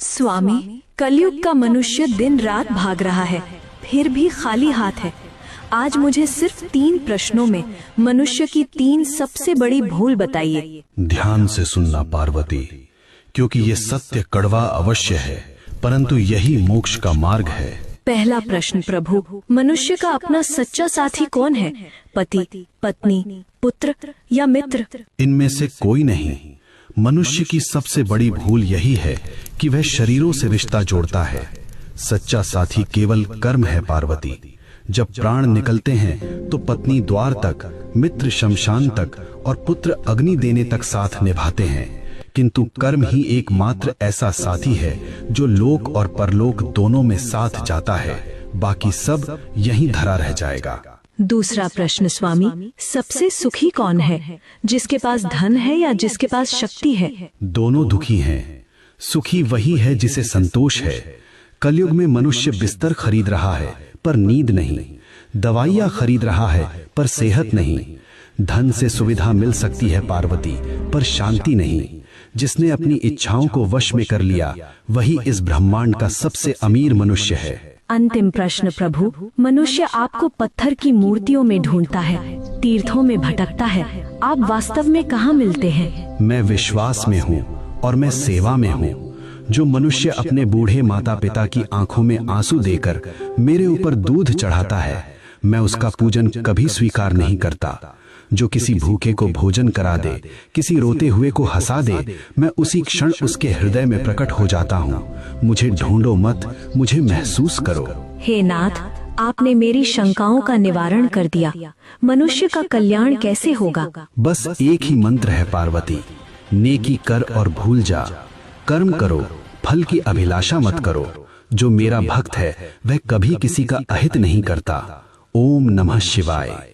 स्वामी, कलयुग का मनुष्य दिन रात भाग रहा है, फिर भी खाली हाथ है। आज मुझे सिर्फ 3 प्रश्नों में मनुष्य की 3 सबसे बड़ी भूल बताइए। ध्यान से सुनना पार्वती, क्योंकि ये सत्य कड़वा अवश्य है, परंतु यही मोक्ष का मार्ग है। पहला प्रश्न प्रभु, मनुष्य का अपना सच्चा साथी कौन है? पति, पत्नी, पुत्र या मित्र? इनमें से कोई नहीं। मनुष्य की सबसे बड़ी भूल यही है कि वह शरीरों से रिश्ता जोड़ता है। सच्चा साथी केवल कर्म है पार्वती। जब प्राण निकलते हैं तो पत्नी द्वार तक, मित्र शमशान तक और पुत्र अग्नि देने तक साथ निभाते हैं, किंतु कर्म ही एकमात्र ऐसा साथी है जो लोक और परलोक दोनों में साथ जाता है। बाकी सब यहीं धरा रह जाएगा। दूसरा प्रश्न स्वामी, सबसे सुखी कौन है? जिसके पास धन है या जिसके पास शक्ति है? दोनों दुखी हैं। सुखी वही है जिसे संतोष है। कलयुग में मनुष्य बिस्तर खरीद रहा है पर नींद नहीं, दवाइयाँ खरीद रहा है पर सेहत नहीं। धन से सुविधा मिल सकती है पार्वती, पर शांति नहीं। जिसने अपनी इच्छाओं को वश में कर लिया वही इस ब्रह्मांड का सबसे अमीर मनुष्य है। अंतिम प्रश्न प्रभु, मनुष्य आपको पत्थर की मूर्तियों में ढूंढता है, तीर्थों में भटकता है, आप वास्तव में कहाँ मिलते हैं? मैं विश्वास में हूँ और मैं सेवा में हूँ। जो मनुष्य अपने बूढ़े माता पिता की आंखों में आंसू देकर मेरे ऊपर दूध चढ़ाता है, मैं उसका पूजन कभी स्वीकार नहीं करता। जो किसी भूखे को भोजन करा दे, किसी रोते हुए को हंसा दे, मैं उसी क्षण उसके हृदय में प्रकट हो जाता हूँ। मुझे ढूंढो मत, मुझे महसूस करो। हे नाथ, आपने मेरी शंकाओं का निवारण कर दिया। मनुष्य का कल्याण कैसे होगा? बस एक ही मंत्र है पार्वती, नेकी कर और भूल जा। कर्म करो, फल की अभिलाषा मत करो। जो मेरा भक्त है वह कभी किसी का अहित नहीं करता। ओम नमः शिवाय।